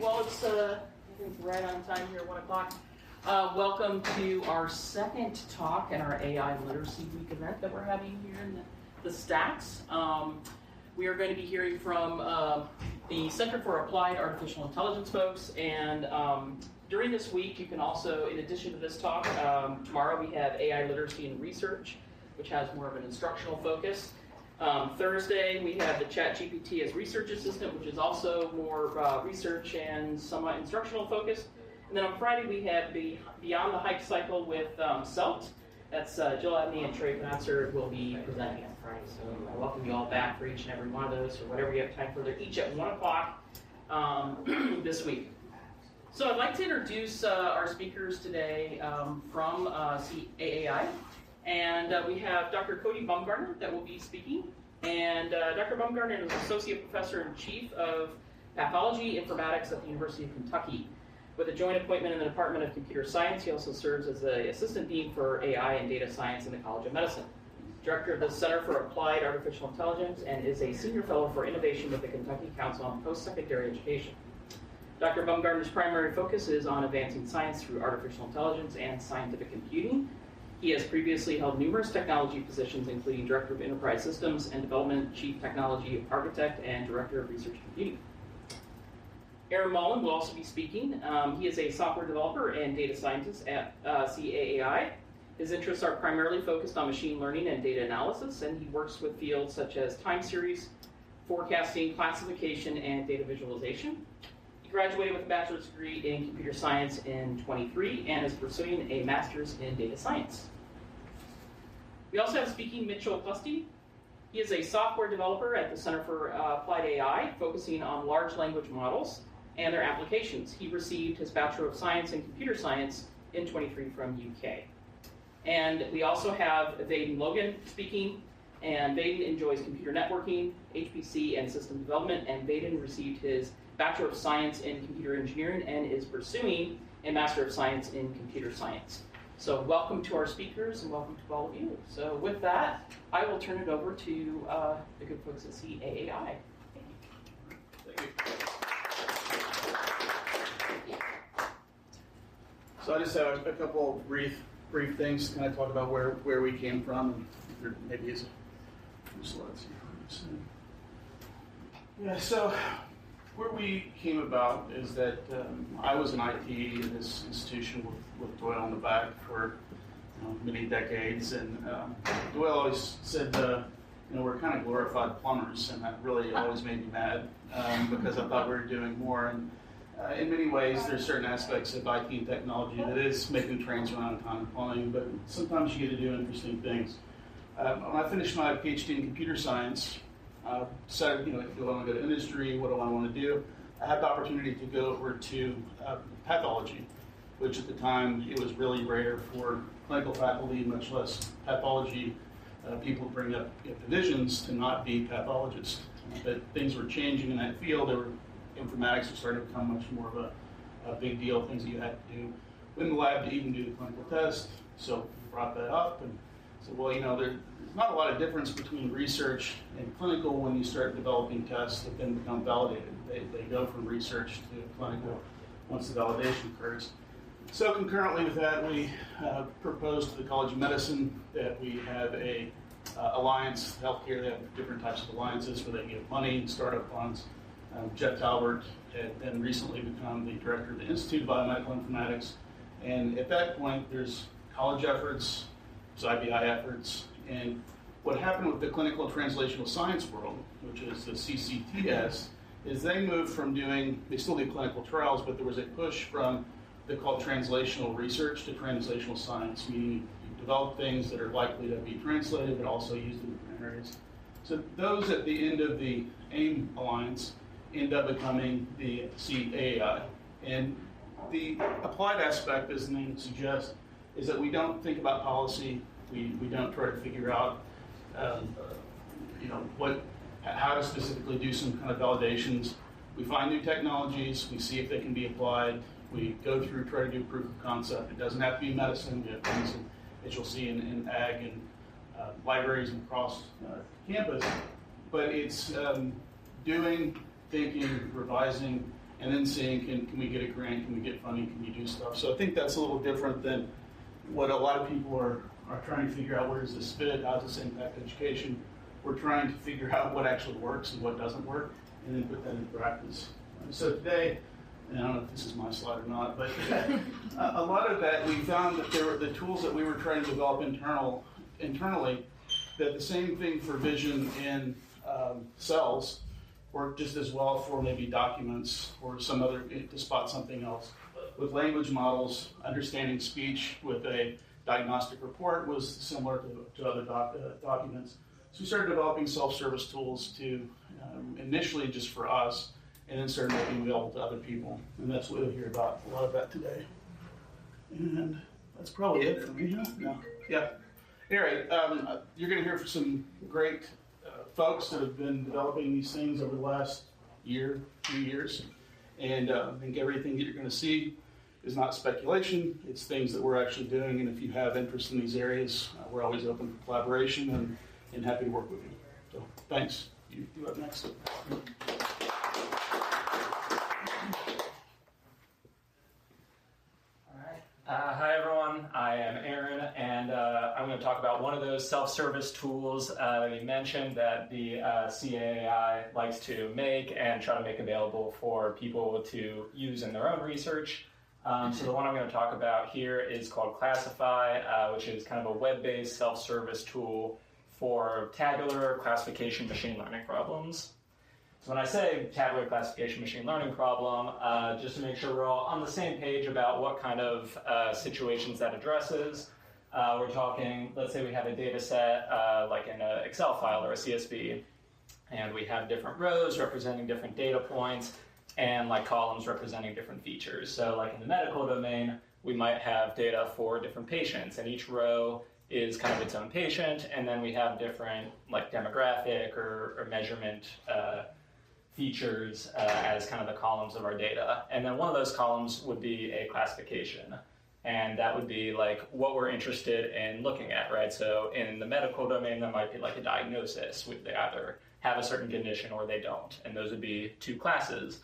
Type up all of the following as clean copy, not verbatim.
Well, it's I think right on time here, 1 o'clock. Welcome to our second talk at our AI Literacy Week event that we're having here in the Stacks. We are going to be hearing from the Center for Applied Artificial Intelligence folks, and during this week, you can also, in addition to this talk, tomorrow we have AI Literacy and Research, which has more of an instructional focus. Thursday, we have the ChatGPT as research assistant, which is also more research and somewhat instructional focused. And then on Friday, we have the Beyond the Hype Cycle with CELT. That's Jill Abney and Trey Panzer will be presenting on Friday. So I welcome you all back for each and every one of those, or whatever you have time for. They're each at 1 o'clock this week. So I'd like to introduce our speakers today from CAAI. And we have Dr. Cody Bumgarner that will be speaking. And Dr. Bumgarner is Associate Professor and Chief of Pathology Informatics at the University of Kentucky. With a joint appointment in the Department of Computer Science, he also serves as the Assistant Dean for AI and Data Science in the College of Medicine. Director of the Center for Applied Artificial Intelligence and is a Senior Fellow for Innovation with the Kentucky Council on Post-Secondary Education. Dr. Bumgarner's primary focus is on advancing science through artificial intelligence and scientific computing. He has previously held numerous technology positions, including Director of Enterprise Systems and Development, Chief Technology Architect, and Director of Research Computing. Aaron Mullen will also be speaking. He is a software developer and data scientist at CAAI. His interests are primarily focused on machine learning and data analysis, and he works with fields such as time series, forecasting, classification, and data visualization. He graduated with a bachelor's degree in computer science in 23 and is pursuing a master's in data science. We also have speaking Mitchell Clusty. He is a software developer at the Center for Applied AI, focusing on large language models and their applications. He received his Bachelor of Science in Computer Science in 23 from UK. And we also have Vaden Logan speaking, and Vaden enjoys computer networking, HPC, and system development, and Vaden received his Bachelor of Science in Computer Engineering and is pursuing a Master of Science in Computer Science. So welcome to our speakers and welcome to all of you. So with that, I will turn it over to the good folks at CAAI. Thank you. Thank you. So I just have a couple of brief things to kind of talk about where we came from, and if there maybe is slides here. Yeah, so where we came about is that I was in IT in this institution with Doyle on the back for many decades, and Doyle always said, we're kind of glorified plumbers, and that really always made me mad because I thought we were doing more. And in many ways, there's certain aspects of IT and technology that is making trains run on time and plumbing, but sometimes you get to do interesting things. When I finished my PhD in computer science, decided, do I want to go to industry? What do I want to do? I had the opportunity to go over to pathology, which at the time it was really rare for clinical faculty, much less pathology people bring up divisions to not be pathologists. But things were changing in that field. Informatics was starting to become much more of a big deal, things that you had to do in the lab to even do the clinical test. So we brought that up and said, well, there's not a lot of difference between research and clinical when you start developing tests that then become validated. They go from research to clinical once the validation occurs. So concurrently with that, we proposed to the College of Medicine that we have a alliance, healthcare. They have different types of alliances where they give money and startup funds. Jeff Talbert had then recently become the director of the Institute of Biomedical Informatics. And at that point, there's college efforts, there's IBI efforts, and what happened with the clinical translational science world, which is the CCTS, is they moved from they still do clinical trials, but there was a push from they call translational research to translational science, meaning you develop things that are likely to be translated, but also used in different areas. So those at the end of the AIM Alliance end up becoming the CAAI. And the applied aspect, as the name suggests, is that we don't think about policy. We don't try to figure out, how to specifically do some kind of validations. We find new technologies. We see if they can be applied. We go through, try to do proof of concept. It doesn't have to be medicine. We have things that you'll see in ag and libraries and across campus. But it's doing, thinking, revising, and then seeing can we get a grant, can we get funding, can we do stuff. So I think that's a little different than what a lot of people are trying to figure out. Where does this fit? How does this impact education? We're trying to figure out what actually works and what doesn't work, and then put that in practice. So today, and I don't know if this is my slide or not, but a lot of that, we found that there were the tools that we were trying to develop internally, that the same thing for vision in cells work just as well for maybe documents or some other, to spot something else. With language models, understanding speech with a diagnostic report was similar to other documents. So we started developing self-service tools to initially just for us, and then started making available to other people. And that's what we'll hear about a lot of that today. And that's probably it for me. No. Yeah. Anyway, you're going to hear from some great folks that have been developing these things over the last year, 2 years. And I think everything that you're going to see is not speculation. It's things that we're actually doing. And if you have interest in these areas, we're always open for collaboration and happy to work with you. So thanks. You up next. Hi everyone, I am Aaron, and I'm going to talk about one of those self-service tools that you mentioned that the CAAI likes to make and try to make available for people to use in their own research. So the one I'm going to talk about here is called ClassiFi, which is kind of a web-based self-service tool for tabular classification machine learning problems. So when I say tabular classification machine learning problem, just to make sure we're all on the same page about what kind of situations that addresses, we're talking, let's say we have a data set like in an Excel file or a CSV, and we have different rows representing different data points and like columns representing different features. So like in the medical domain, we might have data for different patients, and each row is kind of its own patient, and then we have different like demographic or measurement features as kind of the columns of our data. And then one of those columns would be a classification. And that would be like what we're interested in looking at, right? So in the medical domain, there might be like a diagnosis. They either have a certain condition or they don't. And those would be two classes.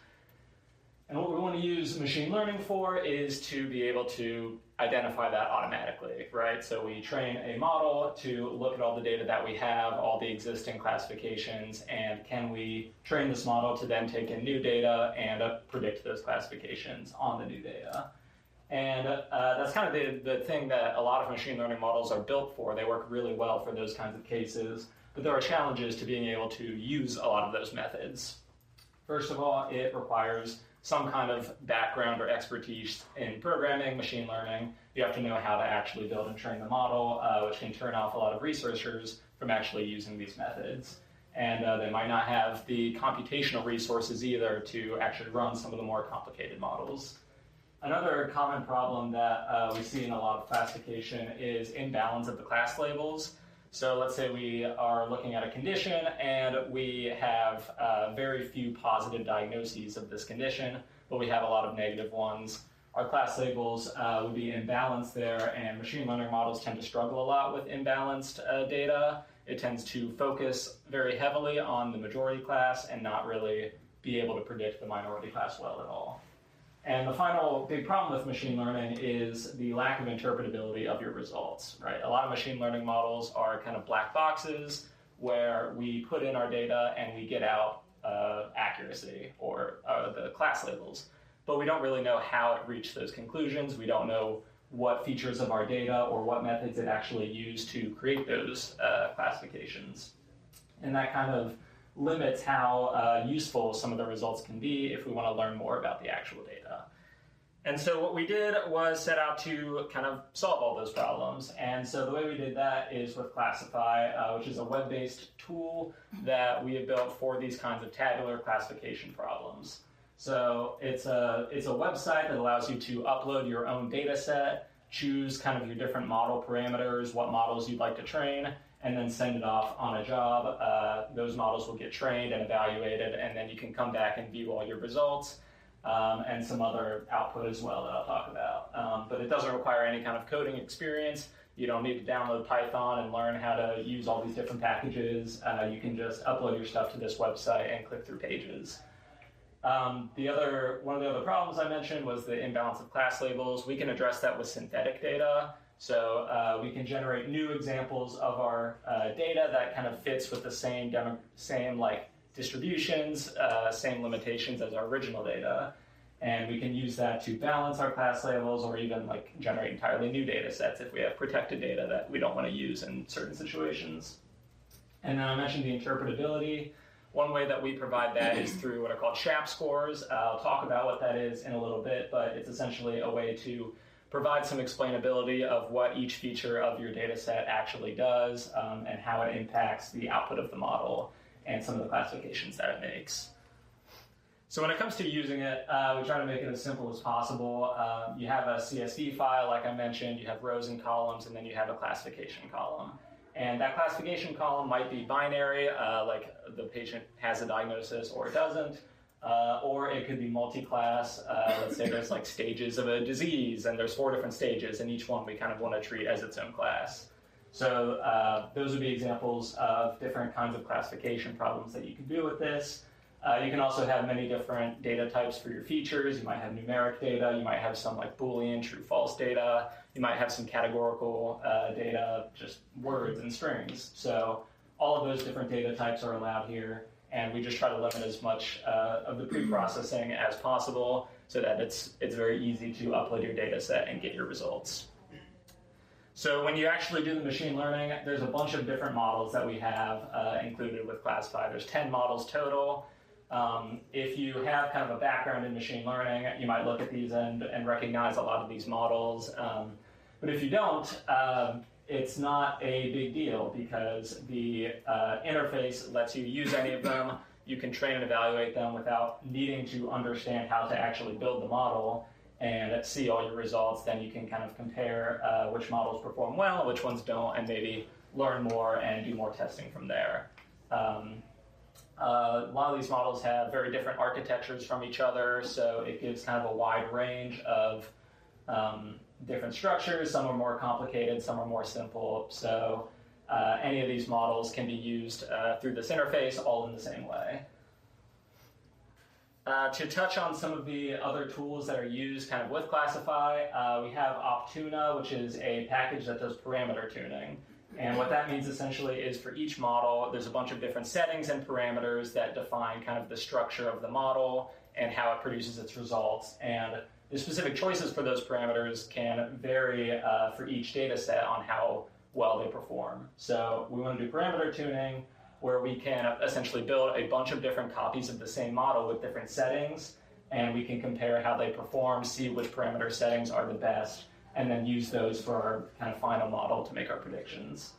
And what we want to use machine learning for is to be able to identify that automatically, right? So we train a model to look at all the data that we have, all the existing classifications, and can we train this model to then take in new data and predict those classifications on the new data. And that's kind of the thing that a lot of machine learning models are built for. They work really well for those kinds of cases, but there are challenges to being able to use a lot of those methods. First of all, it requires some kind of background or expertise in programming, machine learning. You have to know how to actually build and train the model, which can turn off a lot of researchers from actually using these methods. And they might not have the computational resources either to actually run some of the more complicated models. Another common problem that we see in a lot of classification is imbalance of the class labels. So let's say we are looking at a condition and we have very few positive diagnoses of this condition, but we have a lot of negative ones. Our class labels would be imbalanced there, and machine learning models tend to struggle a lot with imbalanced data. It tends to focus very heavily on the majority class and not really be able to predict the minority class well at all. And the final big problem with machine learning is the lack of interpretability of your results, right? A lot of machine learning models are kind of black boxes where we put in our data and we get out accuracy or the class labels, but we don't really know how it reached those conclusions. We don't know what features of our data or what methods it actually used to create those classifications. And that kind of limits how useful some of the results can be if we want to learn more about the actual data. And so what we did was set out to kind of solve all those problems. And so the way we did that is with ClassiFi, which is a web-based tool that we have built for these kinds of tabular classification problems. So it's a website that allows you to upload your own data set, choose kind of your different model parameters, what models you'd like to train, and then send it off on a job. Those models will get trained and evaluated, and then you can come back and view all your results and some other output as well that I'll talk about. But it doesn't require any kind of coding experience. You don't need to download Python and learn how to use all these different packages. You can just upload your stuff to this website and click through pages. One of the other problems I mentioned was the imbalance of class labels. We can address that with synthetic data. So we can generate new examples of our data that kind of fits with the same distributions, same limitations as our original data. And we can use that to balance our class labels or even generate entirely new data sets if we have protected data that we don't want to use in certain situations. And then I mentioned the interpretability. One way that we provide that is through what are called SHAP scores. I'll talk about what that is in a little bit, but it's essentially a way to provide some explainability of what each feature of your data set actually does and how it impacts the output of the model and some of the classifications that it makes. So when it comes to using it, we try to make it as simple as possible. You have a CSV file, like I mentioned, you have rows and columns, and then you have a classification column. And that classification column might be binary, like the patient has a diagnosis or it doesn't, or it could be multi-class. Let's say there's stages of a disease, and there's 4 different stages, and each one we kind of want to treat as its own class. So those would be examples of different kinds of classification problems that you can do with this. You can also have many different data types for your features. You might have numeric data. You might have some Boolean, true, false data. You might have some categorical data, just words and strings. So all of those different data types are allowed here. And we just try to limit as much of the pre-processing as possible so that it's very easy to upload your data set and get your results. So when you actually do the machine learning, there's a bunch of different models that we have included with Classify. There's 10 models total. If you have kind of a background in machine learning, you might look at these and recognize a lot of these models. But if you don't, it's not a big deal because the interface lets you use any of them. You can train and evaluate them without needing to understand how to actually build the model and see all your results. Then you can kind of compare which models perform well, which ones don't, and maybe learn more and do more testing from there. A lot of these models have very different architectures from each other, so it gives kind of a wide range of different structures. Some are more complicated, some are more simple. So any of these models can be used through this interface, all in the same way. To touch on some of the other tools that are used kind of with Classify, we have Optuna, which is a package that does parameter tuning. And what that means essentially is for each model, there's a bunch of different settings and parameters that define kind of the structure of the model and how it produces its results. And the specific choices for those parameters can vary for each data set on how well they perform. So we want to do parameter tuning where we can essentially build a bunch of different copies of the same model with different settings, and we can compare how they perform, see which parameter settings are the best, and then use those for our kind of final model to make our predictions.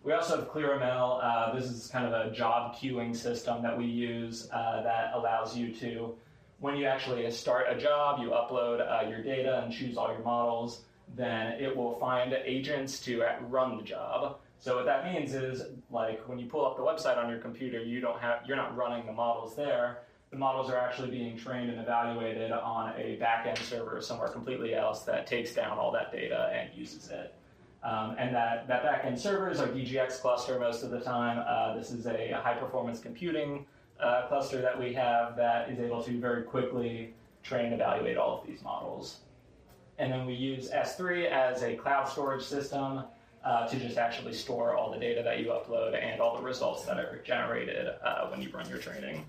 We also have ClearML. This is kind of a job queuing system that we use that allows you to, when you actually start a job, you upload your data and choose all your models, then it will find agents to run the job. So what that means is, when you pull up the website on your computer, you're not running the models there. The models are actually being trained and evaluated on a back-end server somewhere completely else that takes down all that data and uses it. And that back-end server is our DGX cluster most of the time. This is a high-performance computing cluster that we have that is able to very quickly train and evaluate all of these models. And then we use S3 as a cloud storage system to just actually store all the data that you upload and all the results that are generated when you run your training.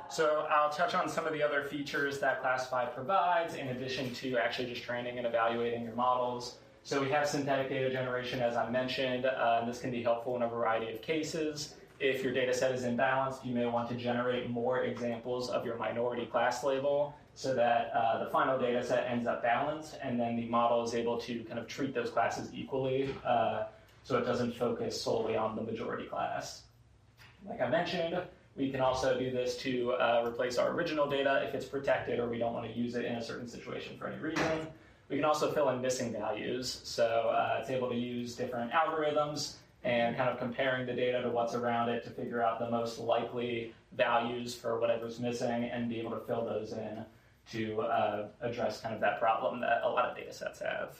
So I'll touch on some of the other features that Classify provides in addition to actually just training and evaluating your models. So we have synthetic data generation, as I mentioned, and this can be helpful in a variety of cases. If your data set is imbalanced, you may want to generate more examples of your minority class label so that the final data set ends up balanced, and then the model is able to kind of treat those classes equally so it doesn't focus solely on the majority class. Like I mentioned, we can also do this to replace our original data if it's protected or we don't want to use it in a certain situation for any reason. We can also fill in missing values, so it's able to use different algorithms and kind of comparing the data to what's around it to figure out the most likely values for whatever's missing and be able to fill those in to address kind of that problem that a lot of data sets have.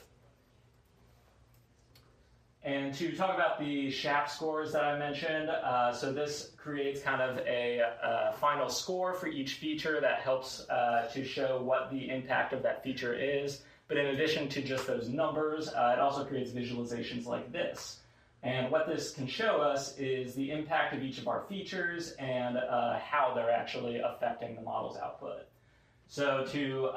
And to talk about the SHAP scores that I mentioned, so this creates kind of a final score for each feature that helps to show what the impact of that feature is. But in addition to just those numbers, it also creates visualizations like this. And what this can show us is the impact of each of our features and how they're actually affecting the model's output. So to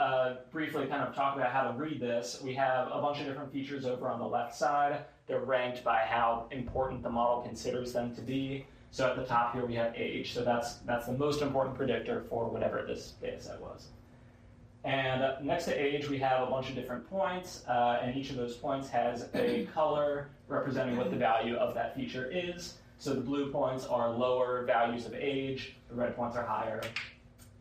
briefly kind of talk about how to read this, we have a bunch of different features over on the left side. They're ranked by how important the model considers them to be. So at the top here we have age. So that's the most important predictor for whatever this data set was. And next to age, we have a bunch of different points, and each of those points has a color representing what the value of that feature is. So the blue points are lower values of age, the red points are higher.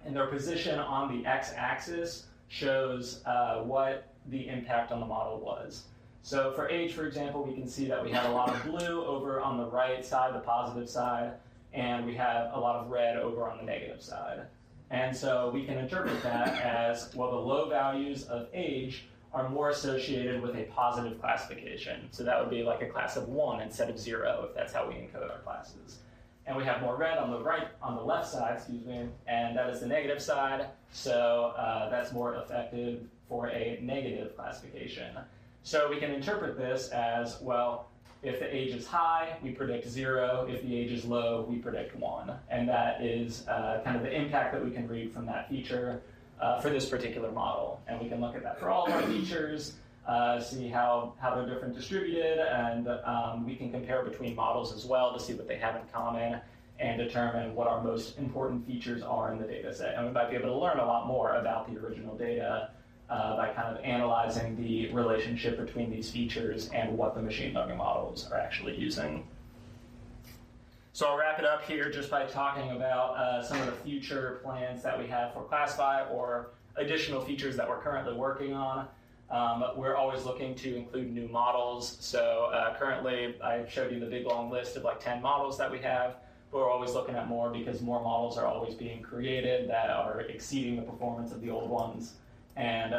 And their position on the x-axis shows what the impact on the model was. So for age, for example, we can see that we have a lot of blue over on the right side, the positive side, and we have a lot of red over on the negative side. And so we can interpret that as, well, the low values of age are more associated with a positive classification. So that would be like a class of 1 instead of 0, if that's how we encode our classes. And we have more red on the left side, and that is the negative side. So that's more effective for a negative classification. So we can interpret this as, well, if the age is high, we predict 0. If the age is low, we predict 1. And that is kind of the impact that we can read from that feature for this particular model. And we can look at that for all of our features, see how they're different distributed, and we can compare between models as well to see what they have in common and determine what our most important features are in the data set. And we might be able to learn a lot more about the original data by kind of analyzing the relationship between these features and what the machine learning models are actually using. So I'll wrap it up here just by talking about some of the future plans that we have for Classify or additional features that we're currently working on. We're always looking to include new models. So currently, I showed you the big long list of like 10 models that we have, but we're always looking at more because more models are always being created that are exceeding the performance of the old ones. And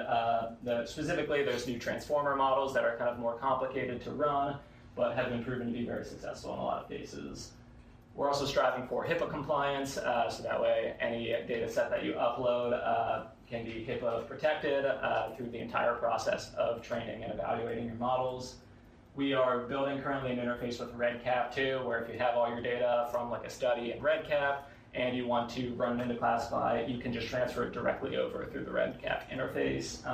specifically, there's new transformer models that are kind of more complicated to run, but have been proven to be very successful in a lot of cases. We're also striving for HIPAA compliance, so that way any data set that you upload can be HIPAA protected through the entire process of training and evaluating your models. We are building currently an interface with REDCap too, where if you have all your data from like a study in REDCap, and you want to run it into Classify, you can just transfer it directly over through the REDCap interface.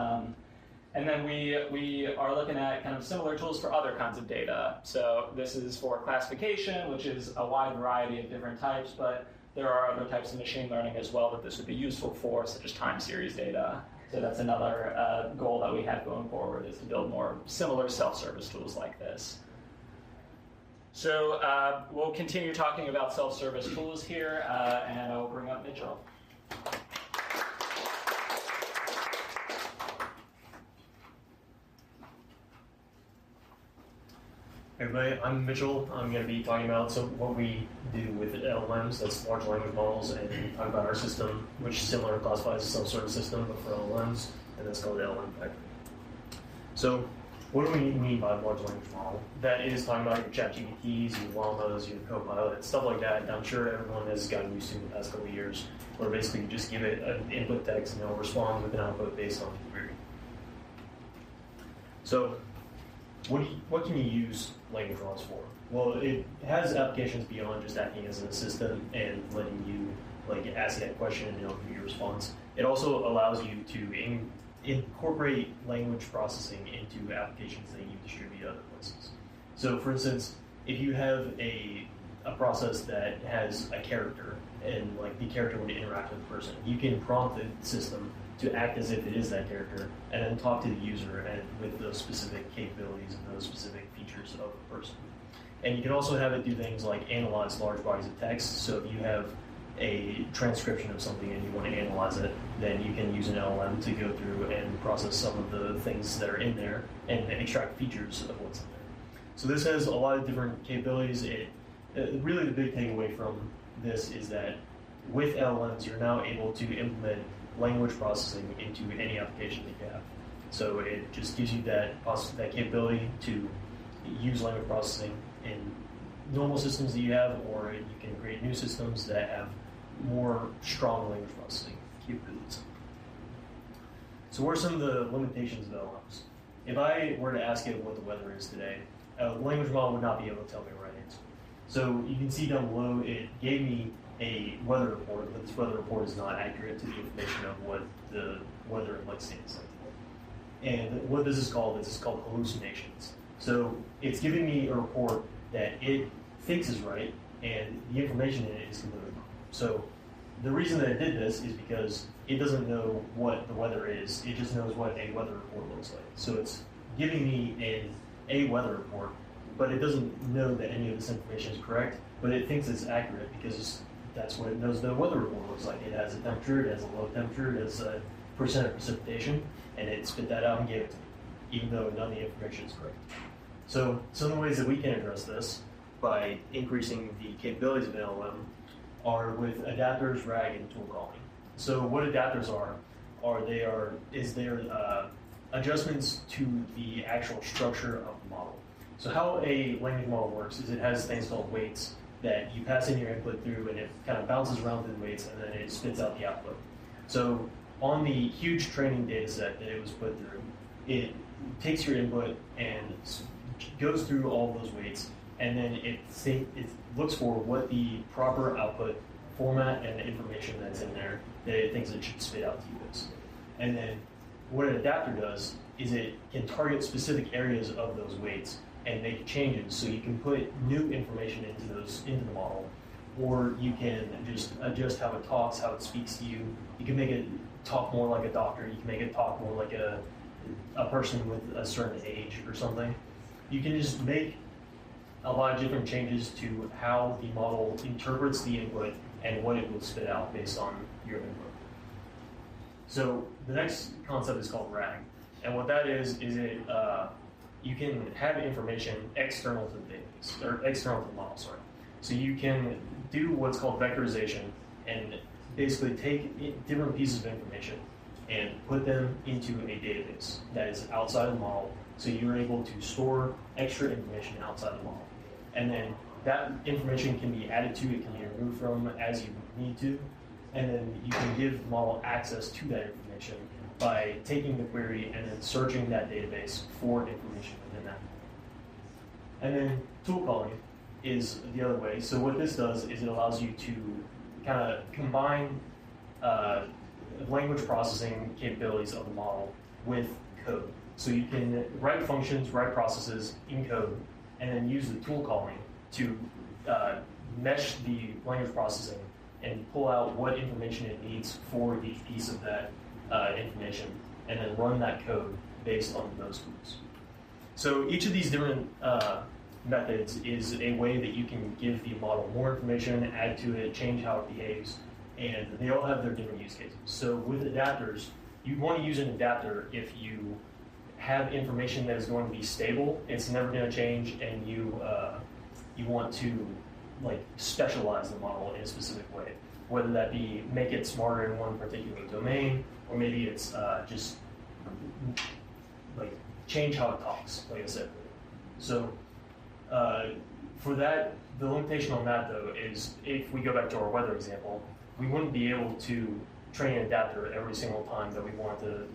And then we are looking at kind of similar tools for other kinds of data. So this is for classification, which is a wide variety of different types, but there are other types of machine learning as well that this would be useful for, such as time series data. So that's another goal that we have going forward, is to build more similar self-service tools like this. So we'll continue talking about self-service tools here, and I will bring up Mitchell. Hey everybody, I'm Mitchell. I'm going to be talking about what we do with LLMs, that's large language models, and talk about our system, which is similar to Classify as a self-service system, but for LLMs, and that's called LLM Factory. So, what do we mean by large language model? That is talking about your ChatGPTs, your Llamas, your Copilot, stuff like that. And I'm sure everyone has gotten used to in the past couple of years, where basically you just give it an input text and it'll respond with an output based on the query. So, what can you use language models for? Well, it has applications beyond just acting as an assistant and letting you ask it a question and it'll give you a response. It also allows you to incorporate language processing into applications that you distribute other places. So, for instance, if you have a process that has a character and the character would interact with the person, you can prompt the system to act as if it is that character, and then talk to the user and with those specific capabilities and those specific features of the person. And you can also have it do things like analyze large bodies of text. So if you have a transcription of something and you want to analyze it, then you can use an LLM to go through and process some of the things that are in there and extract features of what's in there. So this has a lot of different capabilities. Really the big takeaway from this is that with LLMs, you're now able to implement language processing into any application that you have. So it just gives you that capability to use language processing in normal systems that you have, or you can create new systems that have more strong language processing capabilities. So what are some of the limitations of LLMs? If I were to ask it what the weather is today, a language model would not be able to tell me the right answer. So you can see down below, it gave me a weather report, but this weather report is not accurate to the information of what the weather in Lexington is like. And what this is called hallucinations. So it's giving me a report that it thinks is right, and the information in it is completely wrong. So the reason that it did this is because it doesn't know what the weather is. It just knows what a weather report looks like. So it's giving me a weather report, but it doesn't know that any of this information is correct, but it thinks it's accurate because that's what it knows the weather report looks like. It has a temperature, it has a low temperature, it has a percent of precipitation, and it spit that out and gave it to me, even though none of the information is correct. So some of the ways that we can address this by increasing the capabilities of an LLM are with adapters, RAG, and tool calling. So what adapters are adjustments to the actual structure of the model. So how a language model works is it has things called weights that you pass in your input through, and it kind of bounces around through the weights, and then it spits out the output. So on the huge training data set that it was put through, it takes your input and goes through all of those weights, and then it looks for what the proper output format and the information that's in there that it thinks it should spit out to you is. And then what an adapter does is it can target specific areas of those weights and make changes, so you can put new information into the model, or you can just adjust how it talks, how it speaks to you. You can make it talk more like a doctor. You can make it talk more like a person with a certain age or something. You can just make a lot of different changes to how the model interprets the input and what it will spit out based on your input. So the next concept is called RAG, and what that is you can have information external to the database, or external to the model, sorry. So you can do what's called vectorization and basically take different pieces of information and put them into a database that is outside of the model, so you're able to store extra information outside the model. And then that information can be added to, it can be removed from as you need to, and then you can give the model access to that information by taking the query and then searching that database for information within that. And then tool calling is the other way. So what this does is it allows you to kind of combine language processing capabilities of the model with code. So you can write functions, write processes in code, and then use the tool calling to mesh the language processing and pull out what information it needs for each piece of that information, and then run that code based on those tools. So each of these different methods is a way that you can give the model more information, add to it, change how it behaves, and they all have their different use cases. So with adapters, you want to use an adapter if you have information that is going to be stable, it's never going to change, and you want to specialize the model in a specific way, whether that be make it smarter in one particular domain, or maybe it's just change how it talks, like I said. So for that, the limitation on that though is if we go back to our weather example, we wouldn't be able to train an adapter every single time that we want to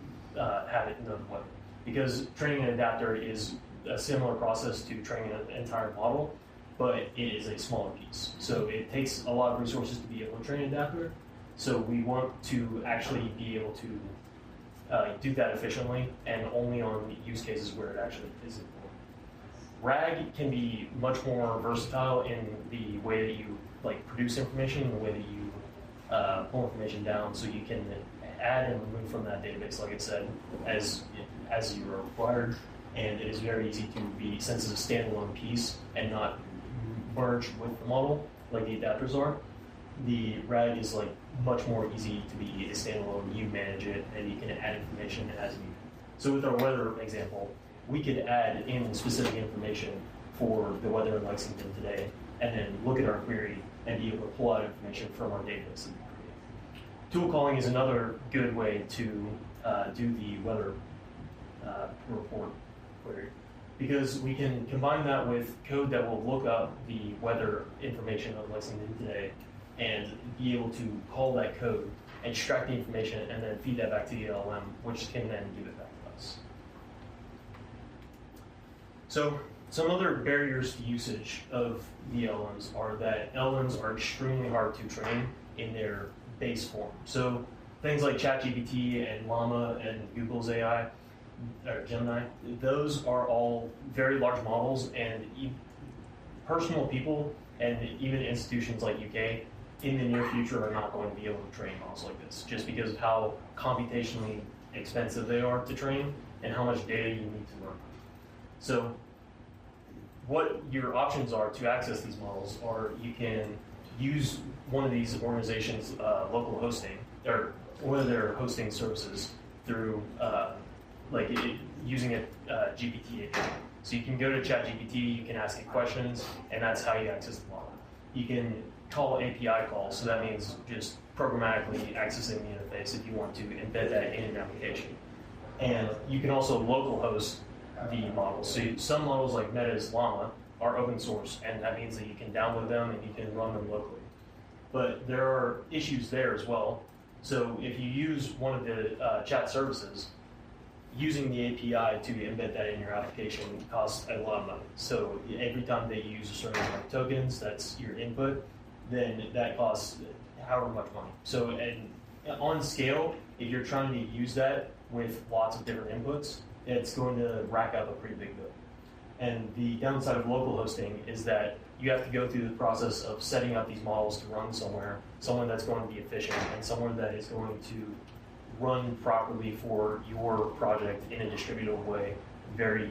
have it know the weather, because training an adapter is a similar process to training an entire model, but it is a smaller piece. So it takes a lot of resources to be able to train an adapter. So we want to actually be able to do that efficiently and only on use cases where it actually is important. RAG can be much more versatile in the way that you produce information, the way that you pull information down, so you can add and remove from that database, like I said, as you are required. And it is very easy to be since it's a standalone piece and not merge with the model like the adapters are. The RAG is much more easy to be a standalone. You manage it and you can add information as needed. So with our weather example, we could add in specific information for the weather in Lexington today, and then look at our query and be able to pull out information from our database. Tool calling is another good way to do the weather report query, because we can combine that with code that will look up the weather information on Lexington today and be able to call that code, extract the information, and then feed that back to the LLM, which can then give it back to us. So some other barriers to usage of the LLMs are that LLMs are extremely hard to train in their base form. So things like ChatGPT and Llama and Google's AI, or Gemini, those are all very large models, and personal people and even institutions like UK in the near future are not going to be able to train models like this, just because of how computationally expensive they are to train and how much data you need to run. So what your options are to access these models are you can use one of these organizations' local hosting, or one of their hosting services through using a GPT API. So you can go to ChatGPT, you can ask it questions, and that's how you access the model. You can call API calls, so that means just programmatically accessing the interface if you want to embed that in an application. And you can also local host the models. So some models like Meta's Llama are open source, and that means that you can download them and you can run them locally. But there are issues there as well. So if you use one of the chat services, using the API to embed that in your application costs a lot of money. So every time they use a certain amount of tokens, that's your input, then that costs however much money. So and on scale, if you're trying to use that with lots of different inputs, it's going to rack up a pretty big bill. And the downside of local hosting is that you have to go through the process of setting up these models to run somewhere that's going to be efficient, and somewhere that is going to run properly for your project in a distributable way, that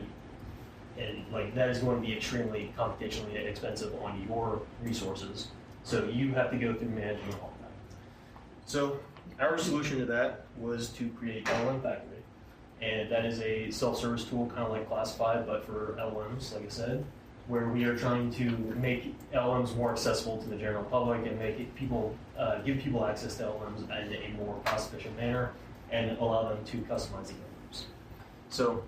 is going to be extremely computationally expensive on your resources. So you have to go through managing all of that. So our solution to that was to create LLM Factory. And that is a self-service tool, kind of like Classified, but for LLMs, like I said, where we are trying to make LLMs more accessible to the general public and make it give people access to LLMs in a more cost-efficient manner and allow them to customize the LLMs. So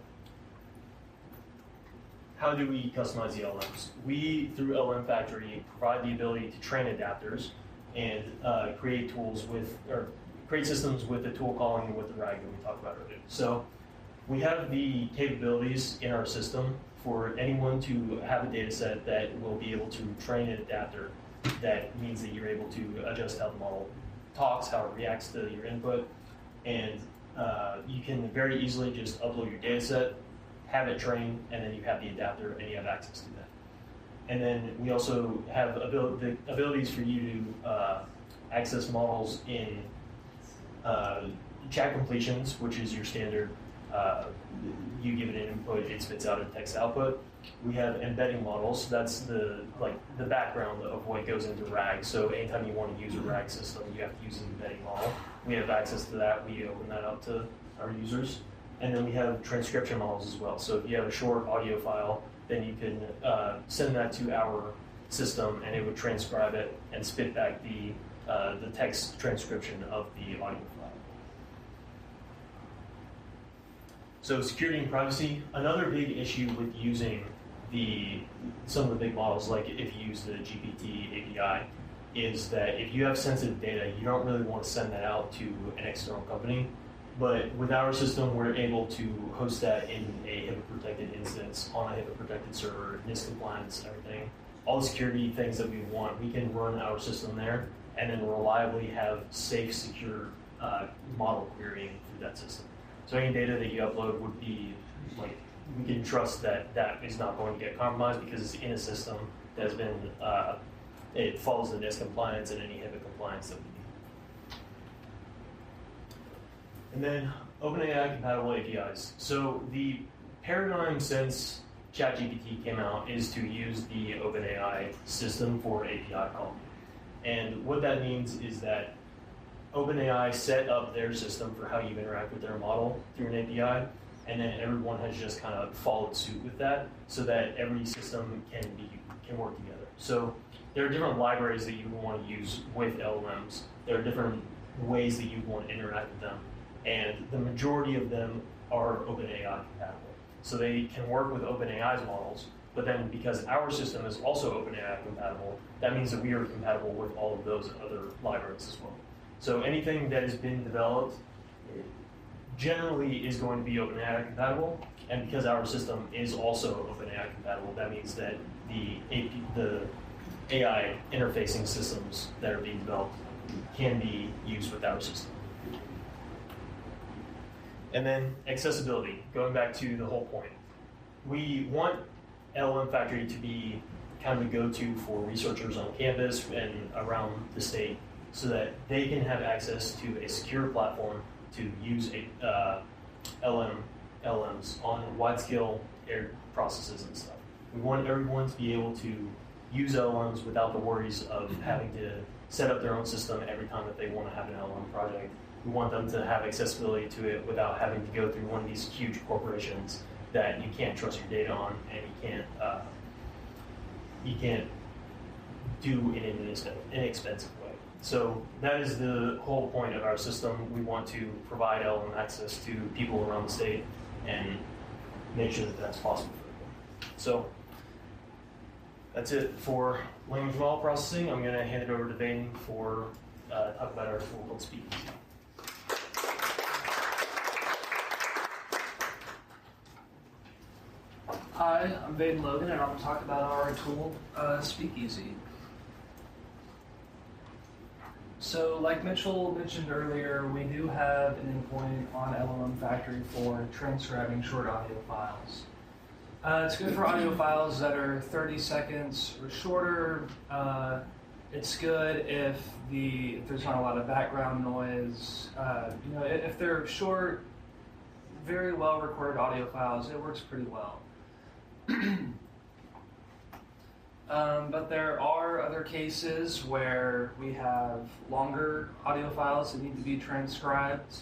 how do we customize the LLMs? We, through LLM Factory, provide the ability to train adapters and create systems with the tool calling and with the RAG that we talked about earlier. So we have the capabilities in our system for anyone to have a data set that will be able to train an adapter. That means that you're able to adjust how the model talks, how it reacts to your input, and you can very easily just upload your data set, have it trained, and then you have the adapter and you have access to that. And then we also have the abilities for you to access models in chat completions, which is your standard. You give it an input, it spits out a text output. We have embedding models. That's the background of what goes into RAG. So anytime you want to use a RAG system, you have to use an embedding model. We have access to that. We open that up to our users. And then we have transcription models as well. So if you have a short audio file, then you can send that to our system, and it would transcribe it and spit back the text transcription of the audio file. So security and privacy, another big issue with using some of the big models, like if you use the GPT API, is that if you have sensitive data, you don't really want to send that out to an external company. But with our system, we're able to host that in a HIPAA-protected instance on a HIPAA-protected server, NIST compliance, everything. All the security things that we want, we can run our system there and then reliably have safe, secure model querying through that system. So any data that you upload would be we can trust that that is not going to get compromised because it's in a system that has been, it follows the NIST compliance and any HIPAA compliance that we need. And then OpenAI compatible APIs. So the paradigm since ChatGPT came out is to use the OpenAI system for API calling. And what that means is that OpenAI set up their system for how you interact with their model through an API, and then everyone has just kind of followed suit with that so that every system can work together. So there are different libraries that you want to use with LLMs. There are different ways that you want to interact with them, and the majority of them are OpenAI compatible. So they can work with OpenAI's models, but then because our system is also OpenAI compatible, that means that we are compatible with all of those other libraries as well. So anything that has been developed generally is going to be OpenAI compatible, and because our system is also OpenAI compatible, that means that the AI interfacing systems that are being developed can be used with our system. And then accessibility, going back to the whole point. We want LLM Factory to be kind of a go-to for researchers on campus and around the state so that they can have access to a secure platform to use LLMs on wide-scale air processes and stuff. We want everyone to be able to use LLMs without the worries of having to set up their own system every time that they want to have an LLM project. We want them to have accessibility to it without having to go through one of these huge corporations that you can't trust your data on and you can't do in an inexpensive way. So that is the whole point of our system. We want to provide LLM access to people around the state and make sure that that's possible for them. So that's it for language model processing. I'm going to hand it over to Vane for talk about our tool called Speakeasy. Hi, I'm Vane Logan, and I'm going to talk about our tool, Speakeasy. So, like Mitchell mentioned earlier, we do have an endpoint on LLM Factory for transcribing short audio files. It's good for audio files that are 30 seconds or shorter. It's good if there's not a lot of background noise. If they're short, very well recorded audio files, it works pretty well. But there are other cases where we have longer audio files that need to be transcribed.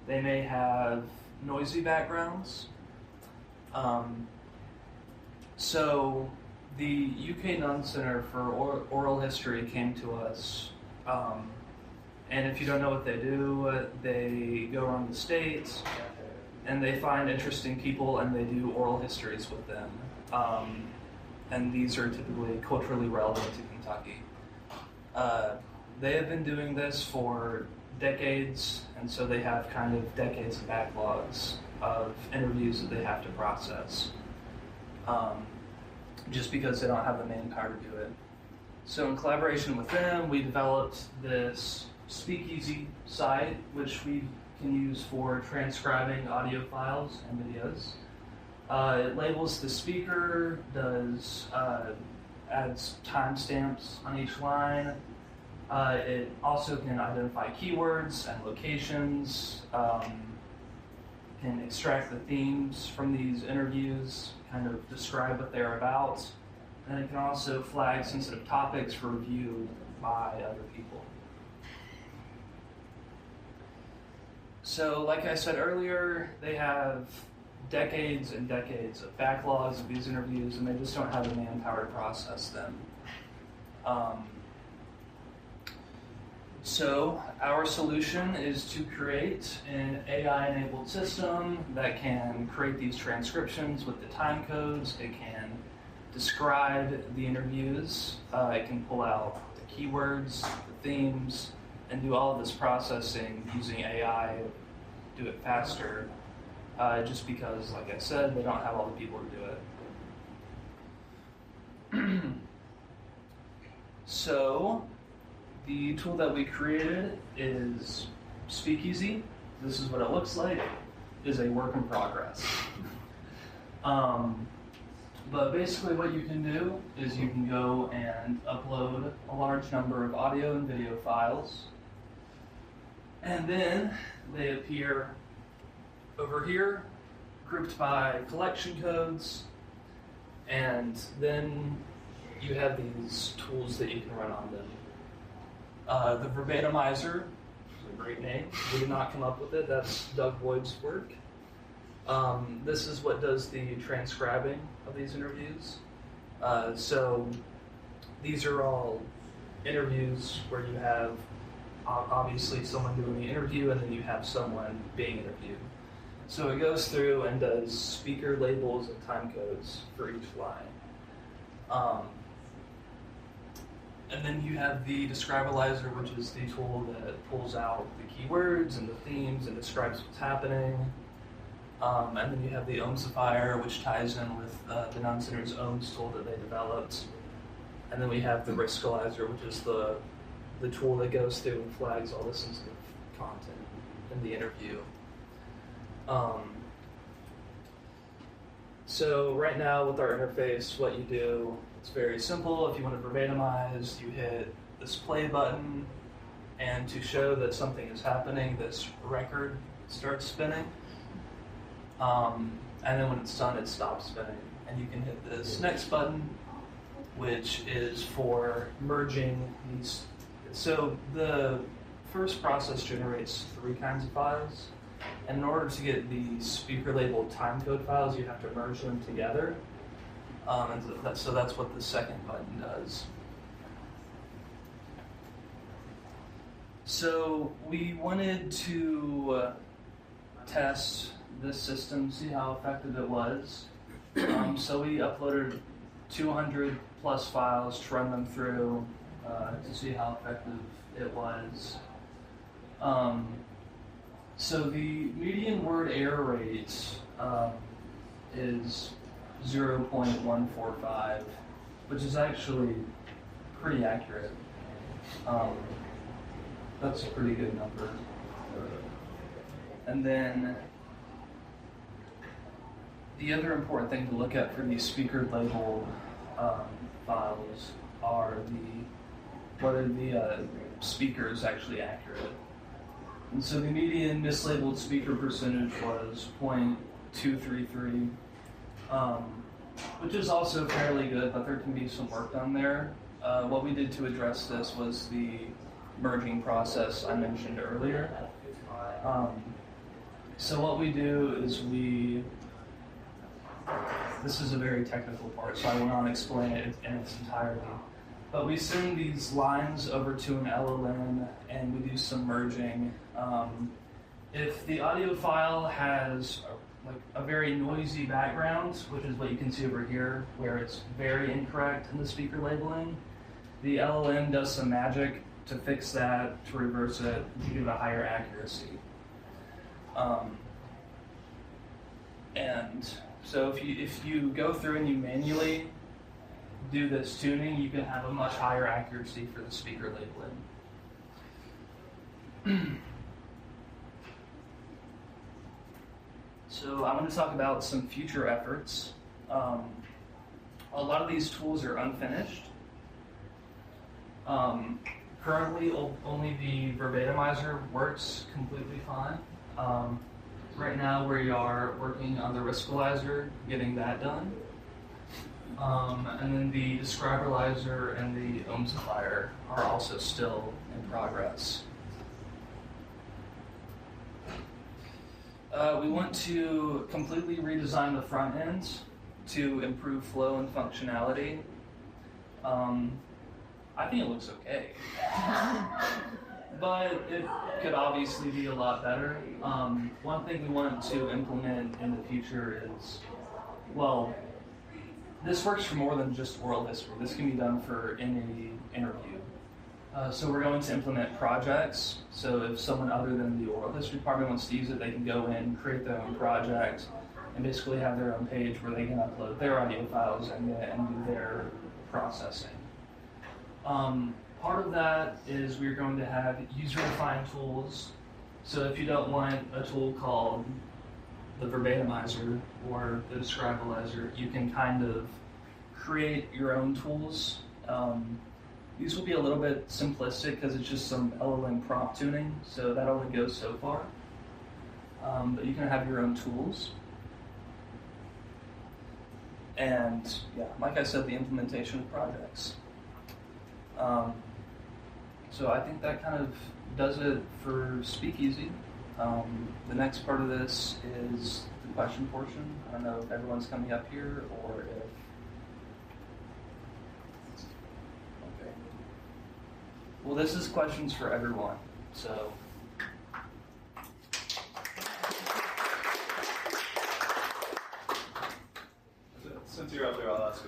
They may have noisy backgrounds. So the UK Nunn Center for Oral History came to us, and if you don't know what they go around the states and they find interesting people and they do oral histories with them. And these are typically culturally relevant to Kentucky. They have been doing this for decades, and so they have kind of decades of backlogs of interviews that they have to process, just because they don't have the manpower to do it. So in collaboration with them, we developed this Speakeasy site, which we can use for transcribing audio files and videos. It labels the speaker, adds timestamps on each line. It also can identify keywords and locations, can extract the themes from these interviews, kind of describe what they're about, and it can also flag sensitive topics for review by other people. So, like I said earlier, they have decades and decades of backlogs of these interviews, and they just don't have the manpower to process them. So our solution is to create an AI-enabled system that can create these transcriptions with the time codes. It can describe the interviews. It can pull out the keywords, the themes, and do all of this processing using AI, do it faster. Just because, like I said, they don't have all the people to do it. So, the tool that we created is Speakeasy. This is what it looks like. It is a work in progress. But basically what you can do is you can go and upload a large number of audio and video files. And then they appear over here, grouped by collection codes, and then you have these tools that you can run on them. The Verbatomizer is a great name. We did not come up with it. That's Doug Boyd's work. This is what does the transcribing of these interviews. So these are all interviews where you have obviously someone doing the interview and then you have someone being interviewed. So it goes through and does speaker labels and time codes for each line. And then you have the Describalizer, which is the tool that pulls out the keywords and the themes and describes what's happening. And then you have the Ohmsifier, which ties in with the Non-Centered's Ohms tool that they developed. And then we have the Riskalizer, which is the tool that goes through and flags all the sensitive content in the interview. So right now with our interface, what you do, it's very simple. If you want to verbatomize, you hit this play button, and to show that something is happening, this record starts spinning. And then when it's done, it stops spinning. And you can hit this next button, which is for merging these. So the first process generates 3 kinds of files. And in order to get the speaker labeled timecode files, you have to merge them together. So that's what the second button does. So we wanted to test this system, see how effective it was. So we uploaded 200 plus files to run them through to see how effective it was. So the median word error rate is 0.145, which is actually pretty accurate. That's a pretty good number. And then the other important thing to look at for these speaker labeled files are whether the speaker is actually accurate. And so the median mislabeled speaker percentage was 0.233, which is also fairly good, but there can be some work done there. What we did to address this was the merging process I mentioned earlier. So what we do is this is a very technical part, so I will not explain it in its entirety. But we send these lines over to an LLM and we do some merging. If the audio file has a very noisy background, which is what you can see over here, where it's very incorrect in the speaker labeling, the LLM does some magic to fix that, to reverse it, to give it a higher accuracy. And so if you go through and you manually do this tuning, you can have a much higher accuracy for the speaker labeling. So I want to talk about some future efforts. A lot of these tools are unfinished. Currently, only the verbatomizer works completely fine. Right now, we are working on the Riskalizer, getting that done. And then the Describalizer and the Ohmsifier are also still in progress. We want to completely redesign the front end to improve flow and functionality. I think it looks okay, but it could obviously be a lot better. One thing we want to implement in the future is, well, this works for more than just oral history. This can be done for any interview. So we're going to implement projects. So if someone other than the oral history department wants to use it, they can go in, create their own project, and basically have their own page where they can upload their audio files and do their processing. Part of that is we're going to have user-defined tools. So if you don't want a tool called the verbatomizer or the Describalizer, you can kind of create your own tools. These will be a little bit simplistic because it's just some LLM prompt tuning, so that only goes so far. But you can have your own tools. And yeah, like I said, the implementation of projects. So I think that kind of does it for Speakeasy. The next part of this is the question portion. I don't know if everyone's coming up here or if... Okay. Well, this is questions for everyone, so...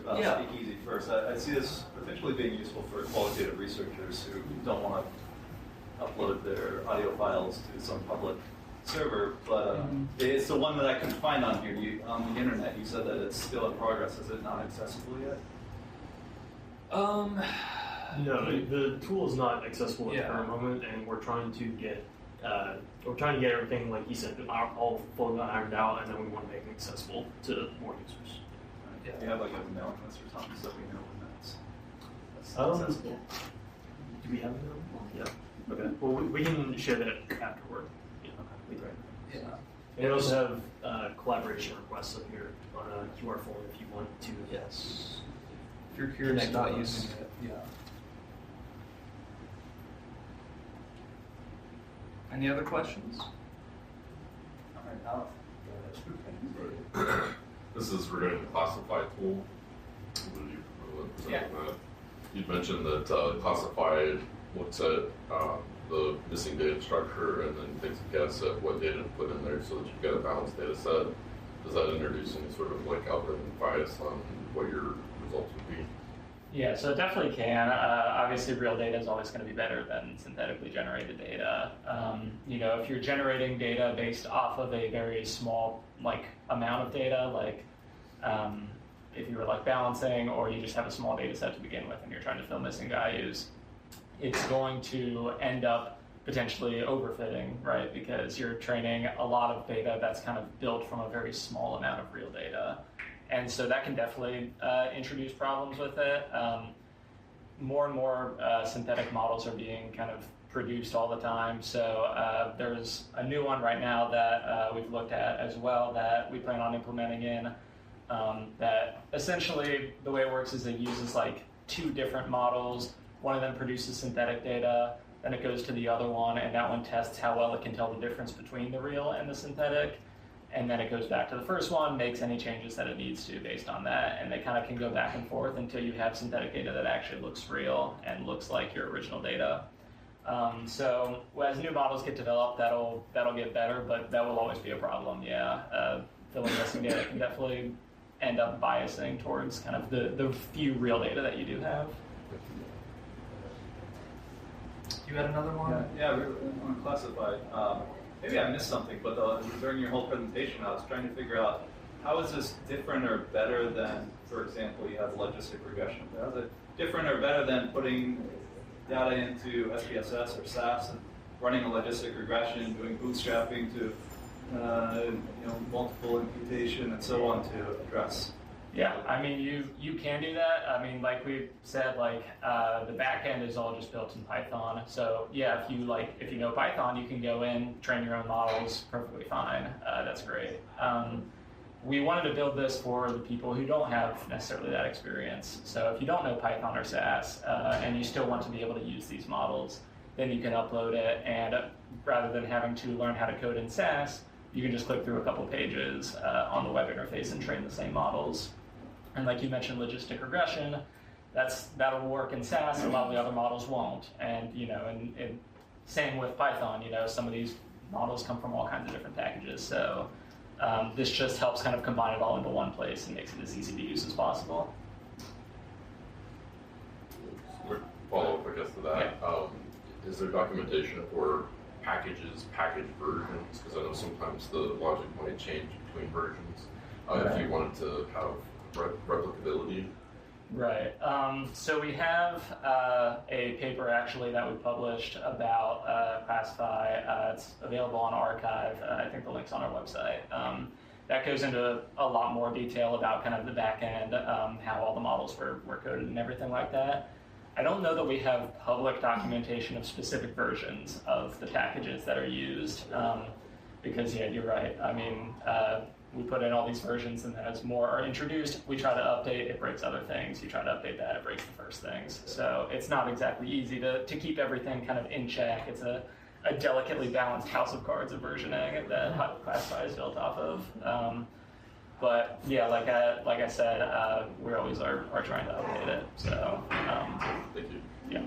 about Yeah. Speakeasy first. I see this potentially being useful for qualitative researchers who don't want to upload their audio files to some public server, but it's the one that I couldn't find on here. On the internet, you said that it's still in progress. Is it not accessible yet? No, the tool is not accessible at the Yeah. current moment, and we're trying to get everything, like he said, all fully ironed out, and then we want to make it accessible to more users. Yeah. Do you have like a mailing list or something so we know when that's accessible? Do we have it now? Yeah. Okay. Well, we can share that afterward. Yeah. Okay. Yeah. And we also have collaboration requests up here on a QR form if you want to. Yes. If you're curious Connect about with us. using it, yeah. Any other questions? All right, Alex. This is regarding the classify tool. Would you present that? You mentioned that classify looks at the missing data structure and then takes a guess at what data to put in there so that you've got a balanced data set. Does that introduce any sort of like algorithmic bias on what your results would be? Yeah, so it definitely can. Obviously, real data is always going to be better than synthetically generated data. If you're generating data based off of a very small amount of data, if you were balancing, or you just have a small data set to begin with and you're trying to fill missing values, it's going to end up potentially overfitting, right? Because you're training a lot of data that's kind of built from a very small amount of real data. And so that can definitely introduce problems with it. More and more synthetic models are being kind of produced all the time. So there's a new one right now that we've looked at as well that we plan on implementing in. That essentially the way it works is it uses two different models. One of them produces synthetic data, then it goes to the other one, and that one tests how well it can tell the difference between the real and the synthetic. And then it goes back to the first one, makes any changes that it needs to based on that, and they kind of can go back and forth until you have synthetic data that actually looks real and looks like your original data. So as new models get developed, that'll get better, but that will always be a problem. Yeah, filling missing data can definitely end up biasing towards kind of the few real data that you do have. You had another one? Yeah, really, on classified. Maybe I missed something, but during your whole presentation, I was trying to figure out how is this different or better than, for example, you have logistic regression. How is it different or better than putting data into SPSS or SAS and running a logistic regression, doing bootstrapping to multiple imputation and so on to address? Yeah, I mean, you can do that. I mean, like we said, the back end is all just built in Python. So yeah, if you know Python, you can go in, train your own models perfectly fine. That's great. We wanted to build this for the people who don't have necessarily that experience. So if you don't know Python or SAS and you still want to be able to use these models, then you can upload it. And rather than having to learn how to code in SAS, you can just click through a couple pages on the web interface and train the same models. And like you mentioned, logistic regression, that'll work in SAS. A lot of the other models won't. And and same with Python. Some of these models come from all kinds of different packages. So this just helps kind of combine it all into one place and makes it as easy to use as possible. Follow up, I guess, to that. Yeah. Is there documentation for package versions? Because I know sometimes the logic might change between versions. If you wanted to have replicability. Right. So we have a paper actually that we published about Classify. It's available on arXiv. I think the link's on our website. That goes into a lot more detail about kind of the back end, how all the models were coded and everything like that. I don't know that we have public documentation of specific versions of the packages that are used, because yeah, you're right. I mean, we put in all these versions, and then as more are introduced, we try to update, it breaks other things. You try to update that, it breaks the first things. So it's not exactly easy to keep everything kind of in check. It's a delicately balanced house of cards of versioning that Classify is built off of. But yeah, like I said, we always are trying to update it. So Thank you. yeah.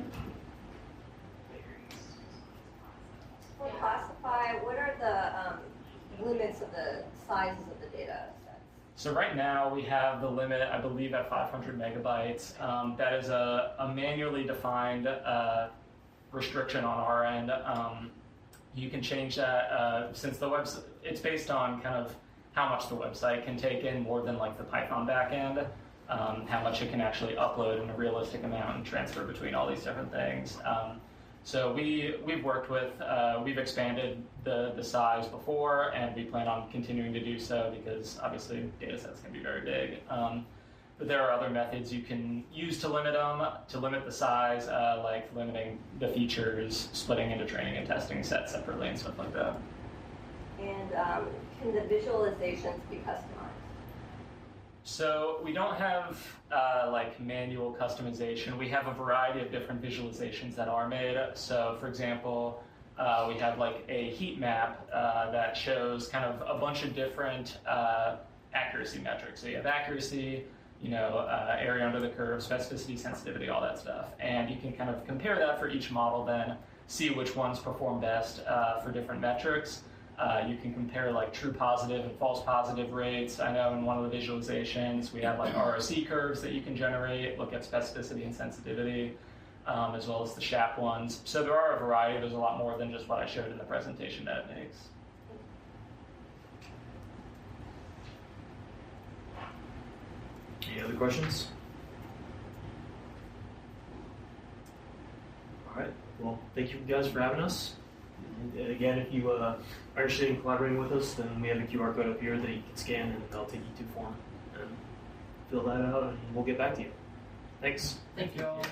For Classify, what are the limits of the sizes of the data sets? So right now we have the limit, I believe, at 500 megabytes. That is a manually defined restriction on our end. You can change that since the website, it's based on kind of how much the website can take in more than like the Python backend, how much it can actually upload in a realistic amount and transfer between all these different things. So we've worked with, we've expanded the size before, and we plan on continuing to do so because obviously data sets can be very big. But there are other methods you can use to limit them, to limit the size, like limiting the features, splitting into training and testing sets separately and stuff like that. And can the visualizations be customized? So we don't have like manual customization. We have a variety of different visualizations that are made. So for example, we have like a heat map that shows kind of a bunch of different accuracy metrics. So you have accuracy, area under the curve, specificity, sensitivity, all that stuff. And you can kind of compare that for each model then, see which ones perform best for different metrics. You can compare like true positive and false positive rates. I know in one of the visualizations we have like ROC curves that you can generate, look at specificity and sensitivity, as well as the SHAP ones. So there are a variety. There's a lot more than just what I showed in the presentation that it makes. Any other questions? All right. Well, thank you guys for having us. And again, if you are interested in collaborating with us, then we have a QR code up here that you can scan, and they'll take you to form and fill that out, and we'll get back to you. Thanks. Thank you all.